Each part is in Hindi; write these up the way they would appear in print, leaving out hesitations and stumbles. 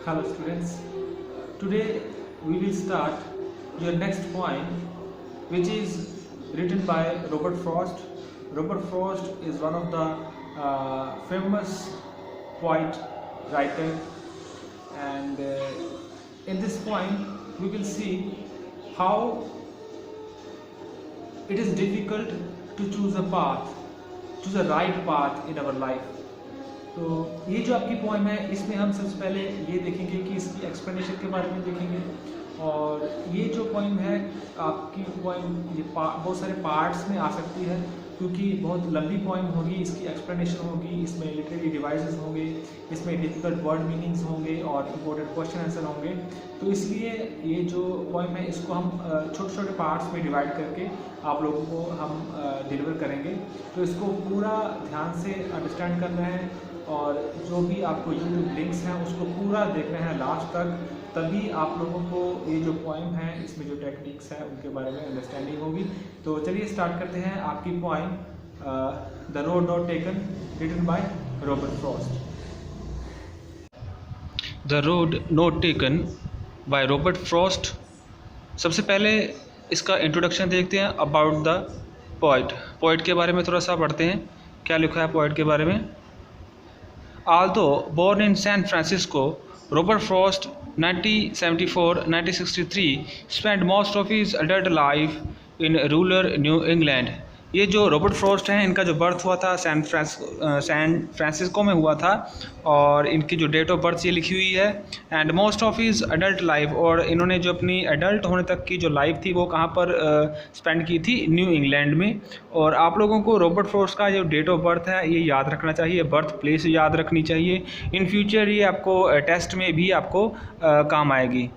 Hello students, today we will start your next poem which is written by Robert Frost. Robert Frost is one of the famous poet writer, and in this poem we will see how it is difficult to choose a path, choose a right path in our life. तो ये जो आपकी पोएम है इसमें हम सबसे पहले ये देखेंगे कि इसकी एक्सप्लेनेशन के बारे में देखेंगे, और ये जो पोएम है आपकी पोएम ये बहुत सारे पार्ट्स में आ सकती है क्योंकि बहुत लंबी पोएम होगी, इसकी एक्सप्लेनेशन होगी, इसमें लिटरेरी डिवाइसेस होंगे, इसमें डिफिकल्ट वर्ड मीनिंग्स होंगे और इम्पोर्टेंट क्वेश्चन आंसर होंगे। तो इसलिए ये जो पोएम है इसको हम छोटे छोटे पार्ट्स में डिवाइड करके आप लोगों को हम डिलीवर करेंगे। तो इसको पूरा ध्यान से अंडरस्टैंड करना है और जो भी आपको यूट्यूब लिंक्स हैं उसको पूरा देखना है लास्ट तक, तभी आप लोगों को ये जो पोएम है इसमें जो टेक्निक्स हैं उनके बारे में अंडरस्टैंडिंग होगी। तो चलिए स्टार्ट करते हैं आपकी poem the road not taken, written by Robert Frost. The road not taken by Robert Frost. सबसे पहले इसका इंट्रोडक्शन देखते हैं अबाउट द पोइट। पोइट के बारे में थोड़ा सा पढ़ते हैं, क्या लिखा है पोइट के बारे में। Although born in San Francisco, Robert Frost (1974–1963) spent most of his adult life in rural New England. ये जो रॉबर्ट फ्रॉस्ट हैं इनका जो बर्थ हुआ था सैन फ्रांसिस्को में हुआ था, और इनकी जो डेट ऑफ बर्थ ये लिखी हुई है। And most of his adult life, और इन्होंने जो अपनी एडल्ट होने तक की जो लाइफ थी वो कहाँ पर स्पेंड की थी, न्यू इंग्लैंड में। और आप लोगों को रॉबर्ट फ्रॉस्ट का जो डेट ऑफ बर्थ है ये याद रखना चाहिए, बर्थ प्लेस याद रखनी चाहिए। इन फ्यूचर ये आपको टेस्ट में भी आपको काम आएगी।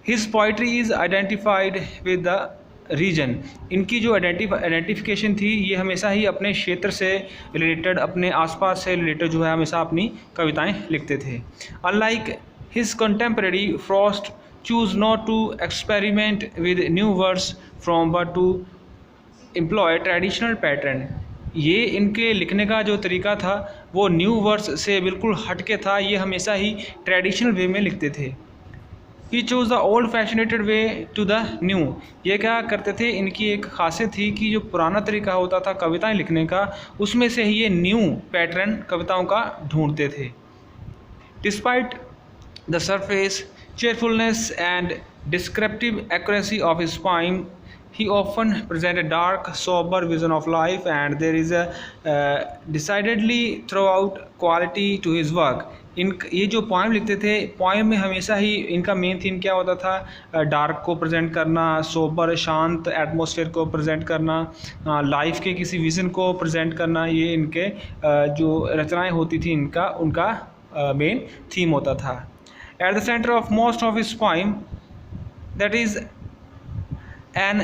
His poetry is identified with the region. इनकी जो आइडेंटिफिकेशन थी ये हमेशा ही अपने क्षेत्र से रिलेटेड, अपने आसपास से रिलेटेड जो है हमेशा अपनी कविताएं लिखते थे। Unlike his contemporary, Frost choose not to experiment with new words from but to employ traditional pattern. ये इनके लिखने का जो तरीका था वो न्यू वर्ड्स से बिल्कुल हटके था, ये हमेशा ही ट्रेडिशनल वे में लिखते थे। He choose the old fashioned way to the new. ये क्या करते थे, इनकी एक खासियत थी कि जो पुराना तरीका होता था कविताएं लिखने का उसमें से ही ये न्यू पैटर्न कविताओं का ढूंढते थे। Despite the surface cheerfulness and descriptive accuracy of his poem, he often presents a dark, sober vision of life, and there is a decidedly throughout quality to his work. ये जो पोएम लिखते थे, पोएम में हमेशा ही इनका मेन थीम क्या होता था, डार्क को प्रेजेंट करना, सोबर शांत एटमॉस्फेयर को प्रेजेंट करना, लाइफ के किसी विज़न को प्रेजेंट करना। ये इनके जो रचनाएं होती थी उनका मेन थीम होता था। At the center of most of his poem, that is an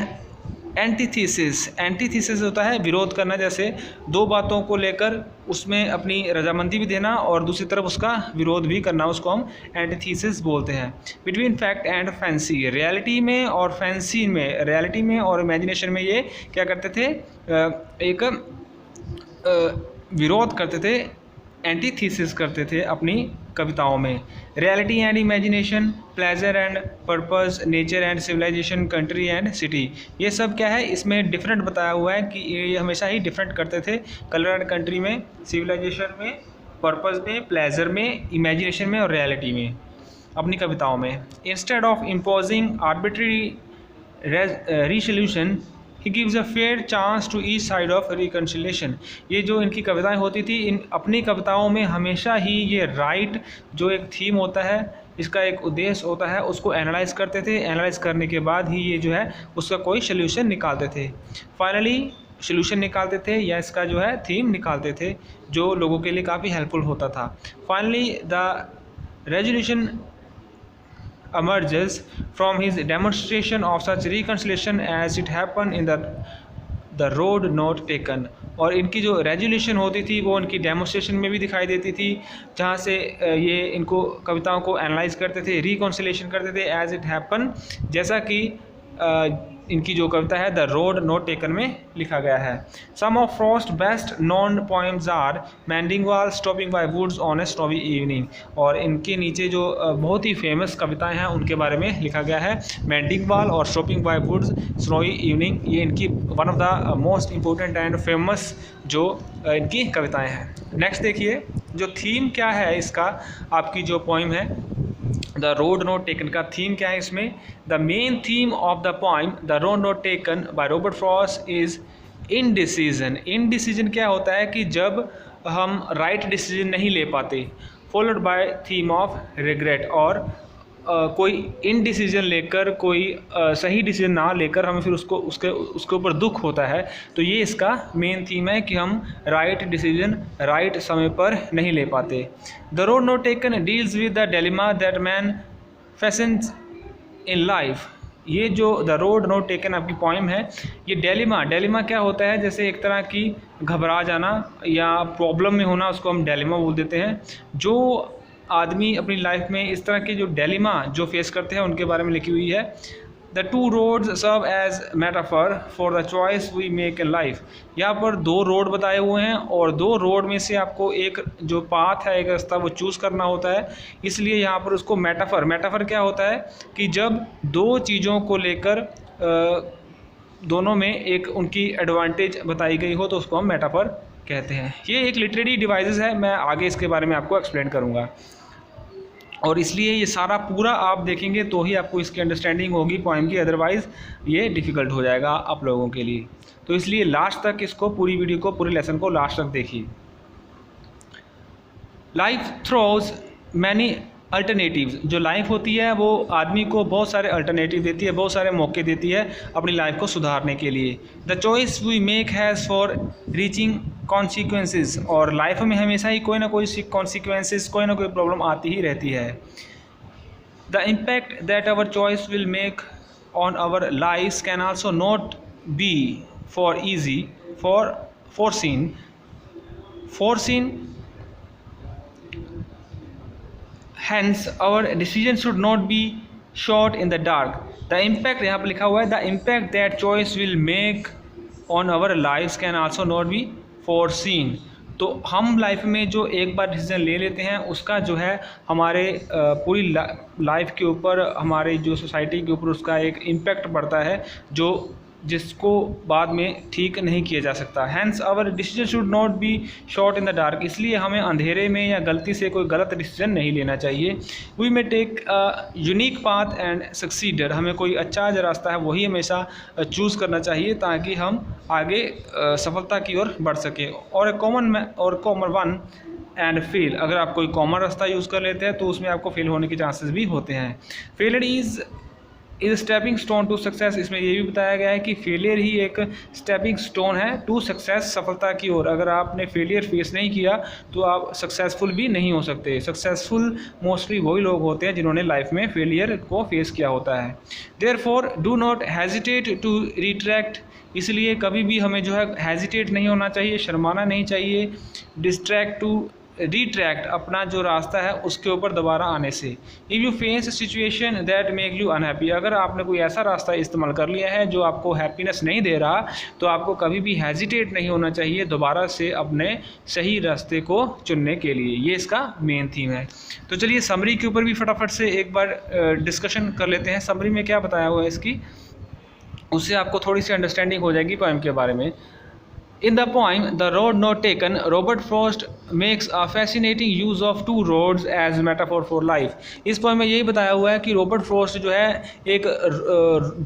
antithesis. Antithesis होता है विरोध करना, जैसे दो बातों को लेकर उसमें अपनी रजामंदी भी देना और दूसरी तरफ उसका विरोध भी करना, उसको हम एंटीथीसिस बोलते हैं। Between fact and fancy, reality में और फैंसी में, रियलिटी में और इमेजिनेशन में ये क्या करते थे, एक विरोध करते थे, एंटीथीसिस करते थे अपनी कविताओं में। Reality and imagination, pleasure and purpose, nature and civilisation, country and city, ये सब क्या है इसमें डिफरेंट बताया हुआ है कि ये हमेशा ही डिफरेंट करते थे। कलर एंड कंट्री में, सिविलाइजेशन में, पर्पस में, प्लेजर में, इमेजिनेशन में और रियलिटी में अपनी कविताओं में। Instead of imposing arbitrary resolution, he gives a fair chance to each side of reconciliation. ये जो इनकी कविताएं होती थी, इन अपनी कविताओं में हमेशा ही ये राइट जो एक थीम होता है, इसका एक उद्देश्य होता है, उसको एनालाइज करते थे। एनालाइज करने के बाद ही ये जो है उसका कोई सोल्यूशन निकालते थे। फाइनली सोल्यूशन निकालते थे या इसका जो है थीम निकालते थे, जो लोगों के लिए काफ़ी हेल्पफुल होता था। Finally the resolution emerges from his demonstration of such reconciliation as it happened in the road not taken। और इनकी जो रेजोल्यूशन होती थी वो इनकी डेमोन्स्ट्रेशन में भी दिखाई देती थी, जहाँ से ये इनको कविताओं को एनालाइज करते थे, रिकॉन्सिलेशन करते थे, एज इट हैपन, जैसा कि इनकी जो कविता है द रोड नॉट टेकन में लिखा गया है। Some of Frost best known poems are mending wall, stopping by woods on a snowy evening. और इनके नीचे जो बहुत ही फेमस कविताएं हैं उनके बारे में लिखा गया है। मैंडिंग वॉल और stopping by woods, snowy evening, ये इनकी one of the most important and famous जो इनकी कविताएँ हैं। नेक्स्ट देखिए जो थीम क्या है इसका, आपकी जो पोइम है द रोड नॉट टेकन का थीम क्या है इसमें। The main theme of the poem the road not taken by Robert Frost is indecision. Indecision क्या होता है कि जब हम राइट डिसीजन नहीं ले पाते, followed by theme of regret, और कोई इनडिसीजन लेकर, कोई सही डिसीजन ना लेकर हमें फिर उसके ऊपर दुख होता है। तो ये इसका मेन थीम है कि हम राइट डिसीजन राइट समय पर नहीं ले पाते। The road not taken deals with the dilemma that man faces in life. ये जो द रोड नॉट टेकन आपकी पोइम है, ये डेलिमा क्या होता है, जैसे एक तरह की घबरा जाना या प्रॉब्लम में होना, उसको हम डेलिमा बोल देते हैं। जो आदमी अपनी लाइफ में इस तरह के जो डेलिमा जो फेस करते हैं उनके बारे में लिखी हुई है। The two roads serve as metaphor for the choice we make in life. यहाँ पर दो रोड बताए हुए हैं और दो रोड में से आपको एक जो पाथ है, एक रास्ता, वो चूज़ करना होता है। इसलिए यहाँ पर उसको मेटाफर क्या होता है कि जब दो चीज़ों को लेकर दोनों में एक उनकी एडवांटेज बताई गई हो तो उसको हम मेटाफर कहते हैं। ये एक लिटरेरी डिवाइसेस है, मैं आगे इसके बारे में आपको एक्सप्लेन करूँगा। और इसलिए ये सारा पूरा आप देखेंगे तो ही आपको इसकी अंडरस्टैंडिंग होगी पोएम की, अदरवाइज़ ये डिफ़िकल्ट हो जाएगा आप लोगों के लिए। तो इसलिए लास्ट तक इसको, पूरी वीडियो को, पूरे लेसन को लास्ट तक देखिए। Life throws many alternatives. जो लाइफ होती है वो आदमी को बहुत सारे अल्टरनेटिव देती है, बहुत सारे मौके देती है अपनी लाइफ को सुधारने के लिए। The choice we make has far reaching consequences. और लाइफ में हमेशा ही कोई ना कोई कॉन्सिक्वेंसेस, कोई ना कोई प्रॉब्लम आती ही रहती है। The impact that our choice will make on our life can also not be for easy for foreseen. Hence our decision should not be shot in the dark. The impact, यहाँ पर लिखा हुआ है, the impact that choice will make on our lives can also not be foreseen. तो हम लाइफ में जो एक बार डिसीजन ले लेते हैं उसका जो है हमारे पूरी लाइफ के ऊपर, हमारे जो सोसाइटी के ऊपर उसका एक इम्पैक्ट पड़ता है जो जिसको बाद में ठीक नहीं किया जा सकता। Hence our decision should not be shot in the dark. इसलिए हमें अंधेरे में या गलती से कोई गलत डिसीजन नहीं लेना चाहिए। We may take unique path and succeed. हमें कोई अच्छा जो रास्ता है वही हमेशा चूज़ करना चाहिए ताकि हम आगे सफलता की ओर बढ़ सकें। और कॉमन वन एंड फेल। अगर आप कोई कॉमन रास्ता यूज़ कर लेते हैं तो उसमें आपको फेल होने के चांसेस भी होते हैं। Failure is stepping stone to success. इसमें ये भी बताया गया है कि फेलियर ही एक स्टेपिंग स्टोन है टू सक्सेस, सफलता की ओर। अगर आपने फेलियर फेस नहीं किया तो आप सक्सेसफुल भी नहीं हो सकते। सक्सेसफुल मोस्टली वही लोग होते हैं जिन्होंने लाइफ में फेलियर को फेस किया होता है। Therefore do not hesitate to retract. इसलिए कभी भी हमें जो है हेजिटेट नहीं होना चाहिए, शर्माना नहीं चाहिए। डिस्ट्रैक्ट टू रिट्रैक्ट, अपना जो रास्ता है उसके ऊपर दोबारा आने से। If you face situation that make you unhappy. अगर आपने कोई ऐसा रास्ता इस्तेमाल कर लिया है जो आपको हैप्पीनेस नहीं दे रहा तो आपको कभी भी हेजिटेट नहीं होना चाहिए दोबारा से अपने सही रास्ते को चुनने के लिए। ये इसका मेन थीम है। तो चलिए समरी के ऊपर भी फटाफट से एक बार डिस्कशन कर लेते हैं। समरी में क्या बताया हुआ है इसकी, उससे आपको थोड़ी सी अंडरस्टैंडिंग हो जाएगी पोएम के बारे में। In the poem The Road Not Taken, Robert Frost makes a fascinating use of two roads as metaphor for life. इस पोएम में यही बताया हुआ है कि रॉबर्ट फ्रॉस्ट जो है एक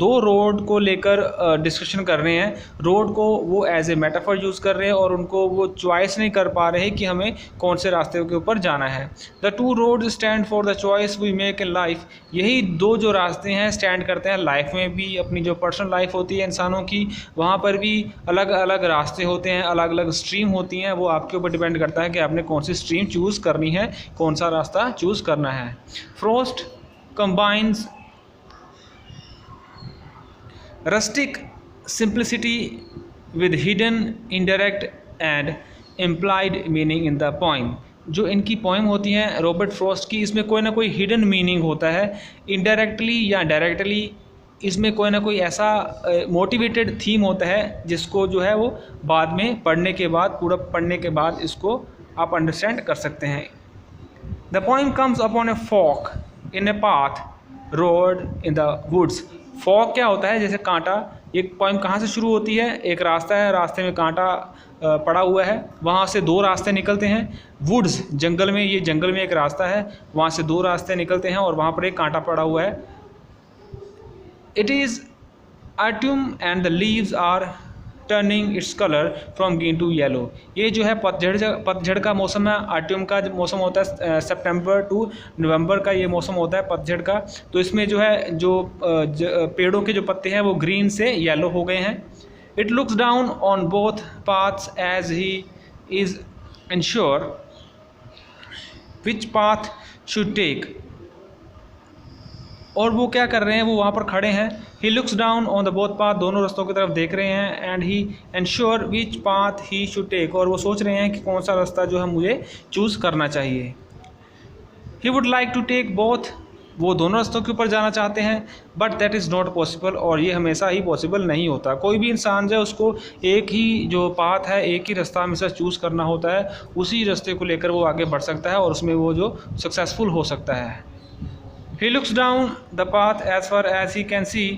दो रोड को लेकर डिस्कशन कर रहे हैं। रोड को वो एज ए मेटाफर यूज़ कर रहे हैं और उनको वो चॉइस नहीं कर पा रहे कि हमें कौन से रास्ते के ऊपर जाना है। The two road stand for the choice we make in life. यही दो जो रास्ते हैं स्टैंड करते हैं लाइफ में भी। अपनी जो पर्सनल लाइफ होती है इंसानों की, वहाँ पर भी अलग अलग रास्ते होते हैं, अलग अलग स्ट्रीम होती हैं। वो आपके ऊपर डिपेंड करता है कि आपने कौन सी स्ट्रीम चूज़ करनी है, कौन सा रास्ता चूज़ करना है। Frost combines rustic simplicity with hidden indirect and implied meaning in the poem. जो इनकी पोएम होती हैं रॉबर्ट फ्रॉस्ट की, इसमें कोई ना कोई हिडन मीनिंग होता है, इनडायरेक्टली या डायरेक्टली इसमें कोई ना कोई ऐसा मोटिवेटेड थीम होता है जिसको जो है वो बाद में पढ़ने के बाद, पूरा पढ़ने के बाद इसको आप अंडरस्टैंड कर सकते हैं। The poem comes upon a fork in a path road in the woods. Fork क्या होता है? जैसे कांटा। एक पोइम कहाँ से शुरू होती है? एक रास्ता है, रास्ते में कांटा पड़ा हुआ है, वहाँ से दो रास्ते निकलते हैं। वुड्स, जंगल में, ये जंगल में एक रास्ता है, वहाँ से दो रास्ते निकलते हैं और वहाँ पर एक कांटा पड़ा हुआ है। It is autumn and the leaves are turning its colour from green to yellow. ये जो है पतझड़ का मौसम है। ऑटम का मौसम होता है सितंबर टू नवंबर का, ये मौसम होता है पतझड़ का। तो इसमें जो है पेड़ों के जो पत्ते हैं वो ग्रीन से येलो हो गए हैं। It looks down on both paths as he is unsure which path should take. और वो क्या कर रहे हैं? वो वहाँ पर खड़े हैं। He looks down on the both path, दोनों रास्तों की तरफ देख रहे हैं। And he unsure which path he should take, और वो सोच रहे हैं कि कौन सा रास्ता जो है मुझे चूज़ करना चाहिए। He would like to take both, वो दोनों रास्तों के ऊपर जाना चाहते हैं, but that is not possible, और ये हमेशा ही पॉसिबल नहीं होता। कोई भी इंसान जो है उसको एक ही जो पाथ है, एक ही रास्ता हमेशा चूज़ करना होता है, उसी रास्ते को लेकर वो आगे बढ़ सकता है और उसमें वो जो सक्सेसफुल हो सकता है। He looks down the path as far as he can see,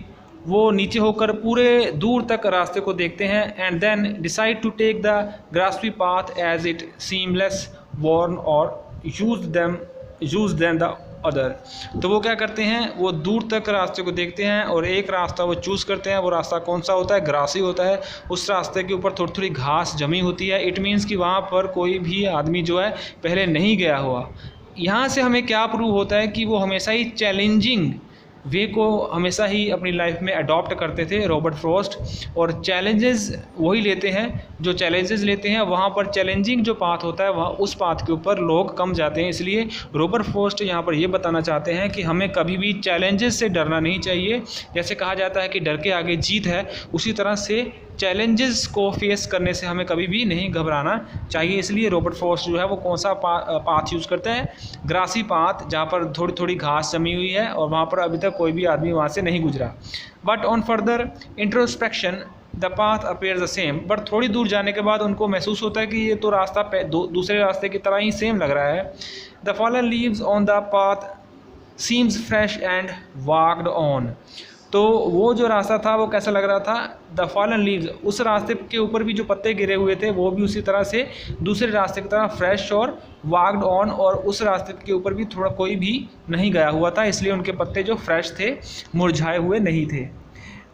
वो नीचे होकर पूरे दूर तक रास्ते को देखते हैं। and then decide to take the grassy path as it seems less worn or use than the other। तो वो क्या करते हैं? वो दूर तक रास्ते को देखते हैं और एक रास्ता वो चूज़ करते हैं। वो रास्ता कौन सा होता है? ग्रासी होता है। उस रास्ते के ऊपर थोड़ी थोड़ी घास जमी होती है। इट मीन्स कि वहाँ पर कोई भी आदमी जो है पहले नहीं गया हुआ। यहाँ से हमें क्या प्रूव होता है कि वो हमेशा ही चैलेंजिंग वे को हमेशा ही अपनी लाइफ में अडॉप्ट करते थे रॉबर्ट फ्रॉस्ट, और चैलेंजेस वही लेते हैं जो चैलेंजेस लेते हैं। वहाँ पर चैलेंजिंग जो पाथ होता है वहाँ उस पाथ के ऊपर लोग कम जाते हैं। इसलिए रॉबर्ट फ्रॉस्ट यहाँ पर ये बताना चाहते हैं कि हमें कभी भी चैलेंजेस से डरना नहीं चाहिए। जैसे कहा जाता है कि डर के आगे जीत है, उसी तरह से चैलेंजेस को फेस करने से हमें कभी भी नहीं घबराना चाहिए। इसलिए रॉबर्ट फ्रॉस्ट जो है वो कौन सा पाथ यूज़ करते हैं? ग्रासी पाथ, जहाँ पर थोड़ी थोड़ी घास जमी हुई है और वहाँ पर अभी तक कोई भी आदमी वहाँ से नहीं गुजरा। But on further introspection the path appear the same, but थोड़ी दूर जाने के बाद उनको महसूस होता है कि ये तो रास्ता दूसरे रास्ते की तरह ही सेम लग रहा है। The fallen leaves on the path seems fresh and walked on. तो वो जो रास्ता था वो कैसा लग रहा था? द फॉलन लीव्स, उस रास्ते के ऊपर भी जो पत्ते गिरे हुए थे वो भी उसी तरह से दूसरे रास्ते की तरह फ्रेश और वाक्ड ऑन, और उस रास्ते के ऊपर भी थोड़ा कोई भी नहीं गया हुआ था, इसलिए उनके पत्ते जो फ्रेश थे, मुरझाए हुए नहीं थे।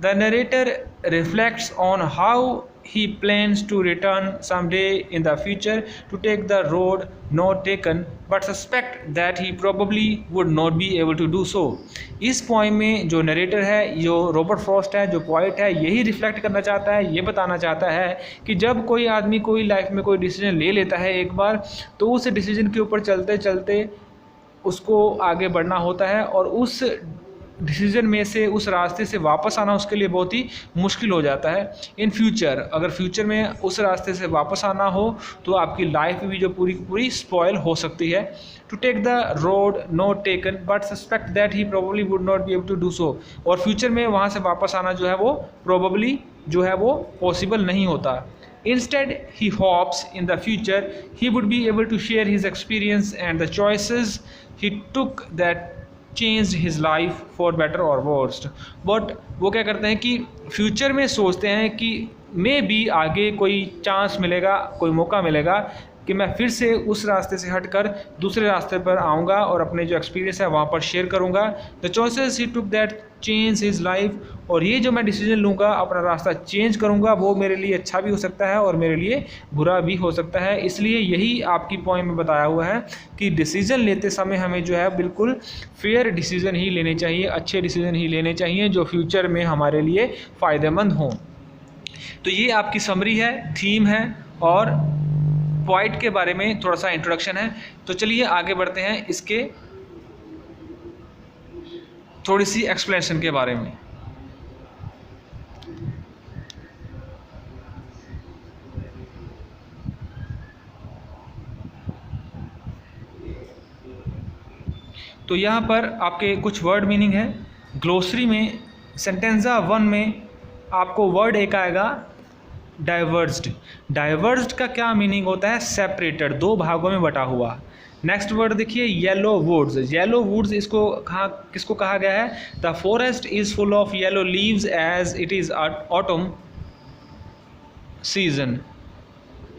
The narrator reflects on how he plans to return someday in the future to take the road not taken but suspect that he probably would not be able to do so। इस पोइम में जो नरेटर है, जो रॉबर्ट फ्रॉस्ट है, जो पोइट है, यही रिफ्लेक्ट करना चाहता है, ये बताना चाहता है कि जब कोई आदमी कोई लाइफ में कोई डिसीजन ले लेता है एक बार, तो उस डिसीजन के ऊपर चलते चलते उसको आगे बढ़ना होता है, और उस डिसीजन में से, उस रास्ते से वापस आना उसके लिए बहुत ही मुश्किल हो जाता है। इन फ्यूचर, अगर फ्यूचर में उस रास्ते से वापस आना हो तो आपकी लाइफ भी जो पूरी पूरी स्पॉयल हो सकती है। To take the road not taken but suspect that he probably would not be able to do so, और फ्यूचर में वहाँ से वापस आना जो है वो प्रोबेबली जो है वो पॉसिबल नहीं होता। Instead, he hopes in the future he would be able to share his experience and the choices he took that changed his life for better or worse। But वो क्या करते हैं कि फ्यूचर में सोचते हैं कि मे बी आगे कोई चांस मिलेगा, कोई मौका मिलेगा कि मैं फिर से उस रास्ते से हटकर दूसरे रास्ते पर आऊँगा और अपने जो एक्सपीरियंस है वहाँ पर शेयर करूँगा। The choices he took that change his life, और ये जो मैं डिसीजन लूँगा, अपना रास्ता चेंज करूँगा, वो मेरे लिए अच्छा भी हो सकता है और मेरे लिए बुरा भी हो सकता है। इसलिए यही आपकी पॉइंट में बताया हुआ है कि डिसीज़न लेते समय हमें जो है बिल्कुल फेयर डिसीज़न ही लेने चाहिए, अच्छे डिसीज़न ही लेने चाहिए जो फ्यूचर में हमारे लिए फ़ायदेमंद हों। तो ये आपकी समरी है, थीम है और पॉइंट के बारे में थोड़ा सा इंट्रोडक्शन है। तो चलिए आगे बढ़ते हैं इसके थोड़ी सी एक्सप्लेनेशन के बारे में। तो यहाँ पर आपके कुछ वर्ड मीनिंग है। ग्लोसरी में सेंटेंजा 1 में आपको वर्ड एक आएगा डाइवर्स्ड। डाइवर्स्ड का क्या मीनिंग होता है? सेपरेटेड, दो भागों में बटा हुआ। नेक्स्ट वर्ड देखिए येलो वुड्स। येलो वुड्स इसको किसको कहा गया है? The forest is full of yellow leaves as it is autumn season.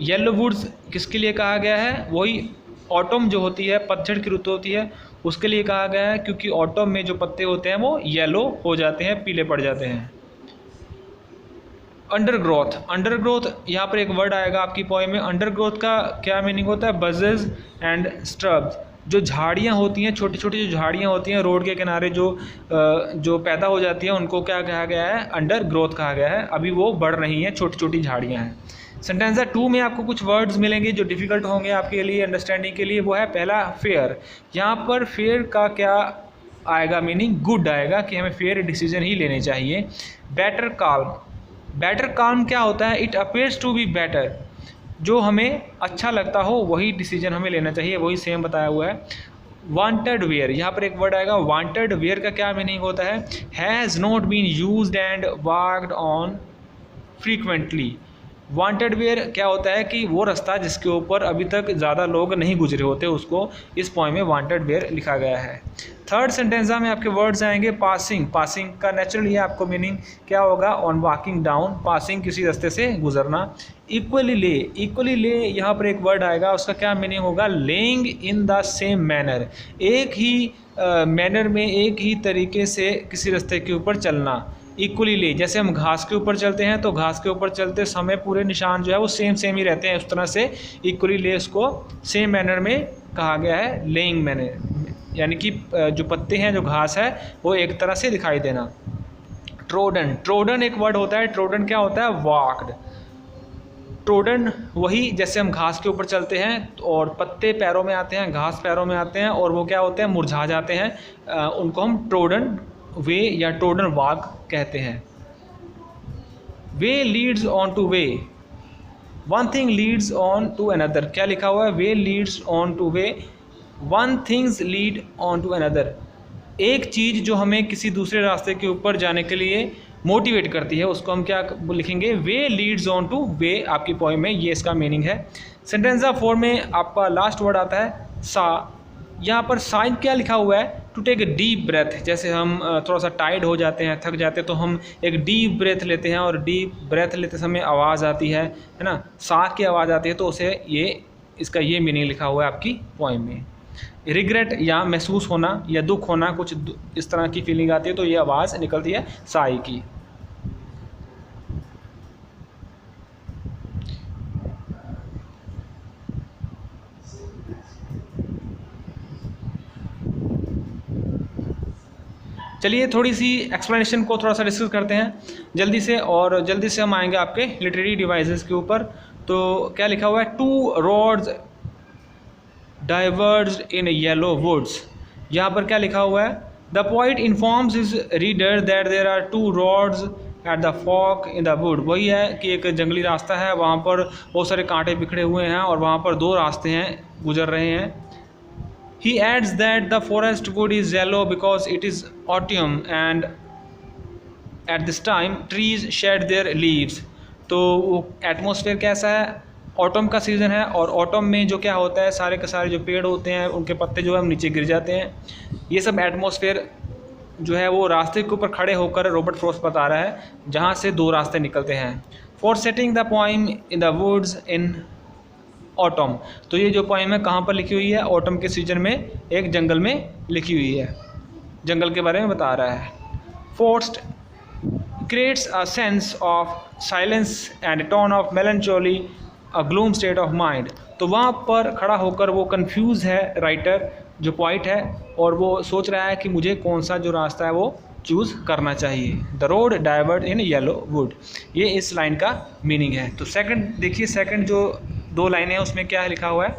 Yellow woods किसके लिए कहा गया है? वही ऑटम जो होती है, पतझड़ की ऋतु होती है, उसके लिए कहा गया है, क्योंकि ऑटम में जो पत्ते होते हैं वो येलो हो जाते हैं, पीले पड़ जाते हैं। अंडरग्रोथ। अंडरग्रोथ यहाँ पर एक वर्ड आएगा आपकी पोएम में। अंडरग्रोथ का क्या मीनिंग होता है? बजेज एंड स्ट्रब्स। जो झाड़ियाँ होती हैं, छोटी छोटी जो झाड़ियाँ होती हैं रोड के किनारे जो पैदा हो जाती हैं, उनको क्या कहा गया है? अंडरग्रोथ कहा गया है। अभी वो बढ़ रही हैं, छोटी छोटी झाड़ियाँ हैं। सेंटेंसा 2 में आपको कुछ वर्ड्स मिलेंगे जो डिफ़िकल्ट होंगे आपके लिए अंडरस्टैंडिंग के लिए। वो है पहला फेयर। यहाँ पर फेयर का क्या आएगा मीनिंग? गुड आएगा, कि हमें फेयर डिसीजन ही लेने चाहिए। Better calm. बेटर काल्म क्या होता है? It appears to be better. जो हमें अच्छा लगता हो वही डिसीजन हमें लेना चाहिए, वही सेम बताया हुआ है। Wanted wear. यहाँ पर एक वर्ड आएगा वांटेड वेयर का क्या मीनिंग होता है? Has not been used and worked on frequently. Wanted wear क्या होता है? कि वो रास्ता जिसके ऊपर अभी तक ज़्यादा लोग नहीं गुजरे होते, उसको इस पोएम में वांटेड वेयर लिखा गया है। थर्ड सेंटेंसा में आपके वर्ड्स आएंगे पासिंग। पासिंग का नेचुरली आपको मीनिंग क्या होगा? On walking down. पासिंग किसी रास्ते से गुजरना। इक्वली ले। इक्वली ले यहाँ पर एक वर्ड आएगा, उसका क्या मीनिंग होगा? Laying in the same manner. एक ही मैनर में, एक ही तरीके से किसी रास्ते के ऊपर चलना। इक्वली ले, जैसे हम घास के ऊपर चलते हैं तो घास के ऊपर चलते समय पूरे निशान जो है वो सेम ही रहते हैं, उस तरह से इक्वली ले उसको सेम मैनर में कहा गया है, लेइंग मैनर, यानी कि जो पत्ते हैं, जो घास है, वो एक तरह से दिखाई देना। ट्रोडन। ट्रोडन एक वर्ड होता है। ट्रोडन क्या होता है? वॉक्ड। ट्रोडन वही, जैसे हम घास के ऊपर चलते हैं और पत्ते पैरों में आते हैं, घास पैरों में आते हैं और वो क्या होते हैं? मुरझा जाते हैं, उनको हम ट्रोडन वे या ट्रोडन वॉक कहते हैं। Way leads on to way. One thing leads on to another. क्या लिखा हुआ है? Way leads on to way, one things lead on to another. एक चीज़ जो हमें किसी दूसरे रास्ते के ऊपर जाने के लिए मोटिवेट करती है, उसको हम क्या लिखेंगे? वे लीड्स ऑन टू वे। आपकी पोएम में ये इसका मीनिंग है। सेंटेंसा 4 में आपका लास्ट वर्ड आता है सा। यहाँ पर साइन क्या लिखा हुआ है? To take a deep breath. जैसे हम थोड़ा सा टायर्ड हो जाते हैं, थक जाते हैं, तो हम एक डीप ब्रेथ लेते हैं और डीप ब्रेथ लेते समय आवाज़ आती है ना, सा की आवाज़ आती है, तो उसे इसका ये मीनिंग लिखा हुआ है आपकी पोएम में। रिग्रेट या महसूस होना या दुख होना, कुछ इस तरह की फीलिंग आती है तो ये आवाज़ निकलती है साई की। चलिए थोड़ी सी एक्सप्लेनेशन को थोड़ा सा डिस्कस करते हैं जल्दी से, और जल्दी से हम आएंगे आपके लिटरेरी डिवाइसेस के ऊपर। तो क्या लिखा हुआ है? Two roads diverged in yellow woods. यहाँ पर क्या लिखा हुआ है? The poet informs his reader that there are two roads at the fork in the wood. वही है कि एक जंगली रास्ता है, वहाँ पर बहुत सारे कांटे बिखरे हुए हैं और वहाँ पर दो रास्ते हैं, गुजर रहे हैं। He adds that the forest wood is yellow because it is autumn and at this time trees shed their leaves। तो वो एटमॉस्फेयर कैसा है? ऑटम का सीज़न है और ऑटम में जो क्या होता है, सारे के सारे जो पेड़ होते हैं उनके पत्ते जो है नीचे गिर जाते हैं। ये सब एटमॉस्फेयर जो है वो रास्ते के ऊपर खड़े होकर रॉबर्ट फ्रॉस्ट बता रहा है, जहाँ से दो रास्ते निकलते हैं। For setting the poem in the woods in autumn. तो ये जो पोइम है कहाँ पर लिखी हुई है? ऑटम के सीजन में एक जंगल में लिखी हुई है, जंगल के बारे में बता रहा है। Forest creates a sense of silence and a tone of melancholy, a gloom state of mind। तो वहाँ पर खड़ा होकर वो कंफ्यूज है राइटर, जो पॉइंट है, और वो सोच रहा है कि मुझे कौन सा जो रास्ता है वो चूज़ करना चाहिए। The road divert in yellow would, ये इस लाइन का मीनिंग है। तो सेकंड देखिए, सेकंड जो दो लाइनें हैं उसमें क्या लिखा हुआ है?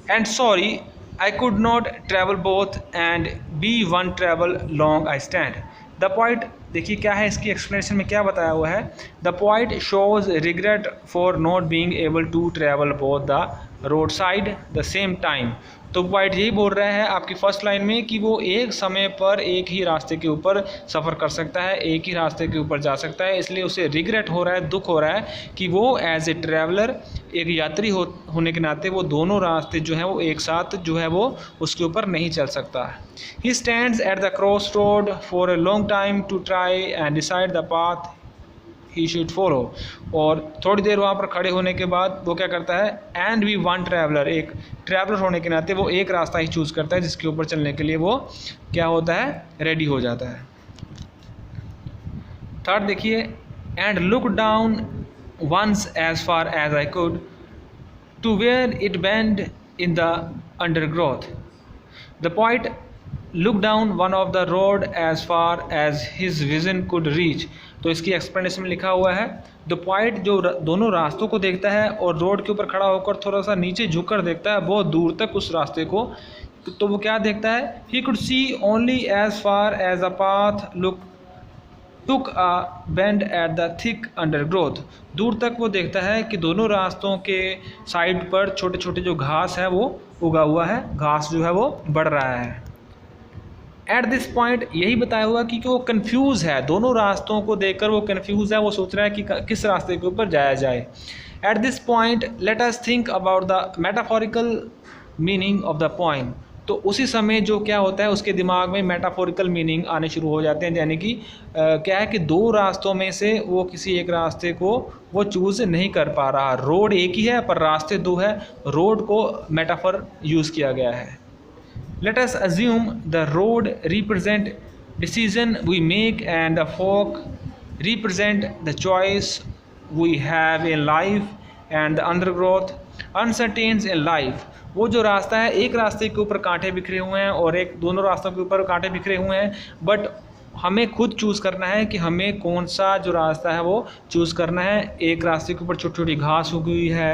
And sorry I could not travel both and be one travel long I stand. The point देखिए क्या है, इसकी एक्सप्लेनेशन में क्या बताया हुआ है? The point shows regret for not being able to travel both the road side the same time. तो पोइट यही बोल रहा है आपकी फर्स्ट लाइन में कि वो एक समय पर एक ही रास्ते के ऊपर सफ़र कर सकता है, एक ही रास्ते के ऊपर जा सकता है, इसलिए उसे रिग्रेट हो रहा है, दुख हो रहा है कि वो एज ए ट्रैवलर, एक यात्री होने के नाते वो दोनों रास्ते जो हैं वो एक साथ जो है वो उसके ऊपर नहीं चल सकता। He stands at the cross road for a long time to try and decide the path he should follow. और थोड़ी देर वहाँ पर खड़े होने के बाद वो क्या करता है, एंड वी वन ट्रैवलर, एक ट्रैवलर होने के नाते वो एक रास्ता ही चूज़ करता है जिसके ऊपर चलने के लिए वो क्या होता है, रेडी हो जाता है। थर्ड देखिए, and look down once as far as I could to where it bend in the undergrowth. The point look down one of the road as far as his vision could reach. तो इसकी एक्सप्लेनेशन में लिखा हुआ है, द पॉइंट जो दोनों रास्तों को देखता है और रोड के ऊपर खड़ा होकर थोड़ा सा नीचे झुककर देखता है बहुत दूर तक उस रास्ते को, तो वो क्या देखता है, he could see only as far as a path look took a bend at the thick undergrowth. दूर तक वो देखता है कि दोनों रास्तों के साइड पर छोटे छोटे जो घास है वो उगा हुआ है, घास जो है वो बढ़ रहा है। एट दिस पॉइंट यही बताया हुआ कि वो कन्फ्यूज़ है, दोनों रास्तों को देखकर वो कन्फ्यूज़ है, वो सोच रहा है कि किस रास्ते के ऊपर जाया जाए। At this point let us think about the metaphorical meaning of the point. तो उसी समय जो क्या होता है उसके दिमाग में मेटाफोरिकल मीनिंग आने शुरू हो जाते हैं, यानी कि क्या है कि दो रास्तों में से वो किसी एक रास्ते को वो चूज़ नहीं कर पा रहा। रोड एक ही है पर रास्ते दो है, रोड को मेटाफर यूज़ किया गया है। Let us assume the road represent decision we make and the fork represent the choice we have in life and the undergrowth uncertainties in life। वो जो रास्ता है, एक रास्ते के ऊपर कांटे बिखरे हुए हैं और एक दोनों रास्तों के ऊपर कांटे बिखरे हुए हैं, बट हमें खुद चूज़ करना है कि हमें कौन सा जो रास्ता है वो चूज़ करना है। एक रास्ते के ऊपर छोटी छोटी घास उगी हुई है,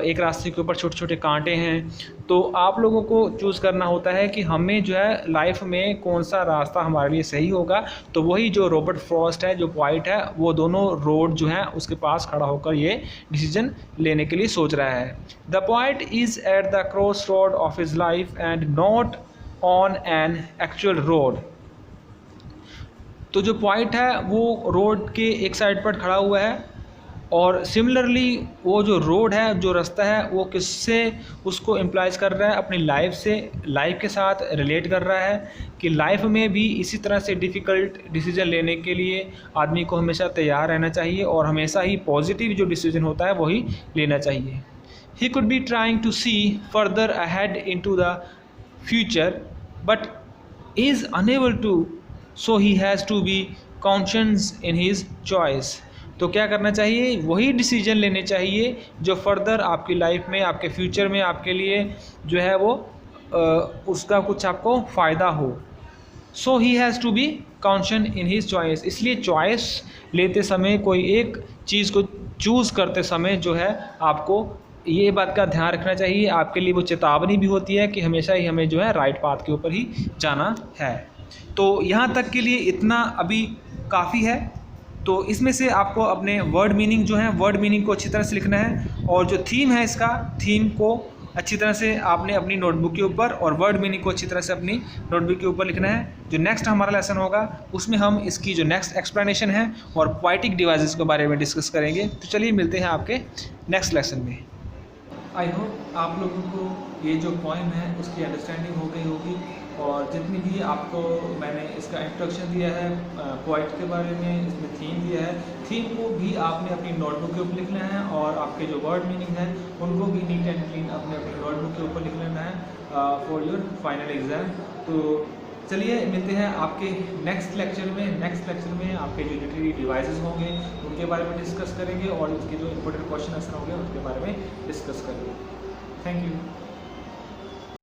एक रास्ते के ऊपर छोटे छोटे कांटे हैं, तो आप लोगों को चूज़ करना होता है कि हमें जो है लाइफ में कौन सा रास्ता हमारे लिए सही होगा। तो वही जो रॉबर्ट फ्रॉस्ट है, जो पॉइंट है, वो दोनों रोड जो है उसके पास खड़ा होकर ये डिसीजन लेने के लिए सोच रहा है। The point is eight the cross road of his life and not on an actual road. तो जो पॉइंट है वो रोड के एक साइड पर खड़ा हुआ है और सिमिलरली वो जो रोड है, जो रास्ता है, वो किससे उसको इम्प्लाइज कर रहा है, अपनी लाइफ से, लाइफ के साथ रिलेट कर रहा है कि लाइफ में भी इसी तरह से डिफ़िकल्ट डिसीजन लेने के लिए आदमी को हमेशा तैयार रहना चाहिए और हमेशा ही पॉजिटिव जो डिसीजन होता है वही लेना चाहिए। He could be trying to see further ahead into the future but is unable to, so he has to be conscious in his choice. तो क्या करना चाहिए, वही डिसीजन लेने चाहिए जो फर्दर आपकी लाइफ में, आपके फ्यूचर में आपके लिए जो है वो उसका कुछ आपको फ़ायदा हो। So he has to be conscious in his choice. इसलिए चॉइस लेते समय, कोई एक चीज़ को चूज़ करते समय जो है आपको ये बात का ध्यान रखना चाहिए, आपके लिए वो चेतावनी भी होती है कि हमेशा ही हमें जो है राइट पाथ के ऊपर ही जाना है। तो यहाँ तक के लिए इतना अभी काफ़ी है। तो इसमें से आपको अपने वर्ड मीनिंग जो है, वर्ड मीनिंग को अच्छी तरह से लिखना है और जो थीम है इसका, थीम को अच्छी तरह से आपने अपनी नोटबुक के ऊपर और वर्ड मीनिंग को अच्छी तरह से अपनी नोटबुक के ऊपर लिखना है। जो नेक्स्ट हमारा लेसन होगा उसमें हम इसकी जो नेक्स्ट एक्सप्लेनेशन है और पोएटिक डिवाइसेस के बारे में डिस्कस करेंगे। तो चलिए मिलते हैं आपके नेक्स्ट लेसन में। आई होप आप लोगों को ये जो पोएम है उसकी अंडरस्टैंडिंग हो गई होगी और जितनी भी आपको मैंने इसका इंट्रोडक्शन दिया है पोइट के बारे में, इसमें थीम दिया है, थीम को भी आपने अपनी नोटबुक के ऊपर लिखना है और आपके जो वर्ड मीनिंग है उनको भी नीट एंड क्लीन अपने अपनी नोटबुक के ऊपर लिख लेना है फॉर योर फाइनल एग्ज़ाम। तो चलिए मिलते हैं आपके नेक्स्ट लेक्चर में। नेक्स्ट लेक्चर में आपके जो लिटरेरी डिवाइसेस होंगे उनके बारे में डिस्कस करेंगे और उसके जो इंपॉर्टेंट क्वेश्चन आंसर होंगे उनके बारे में डिस्कस करेंगे। Thank you.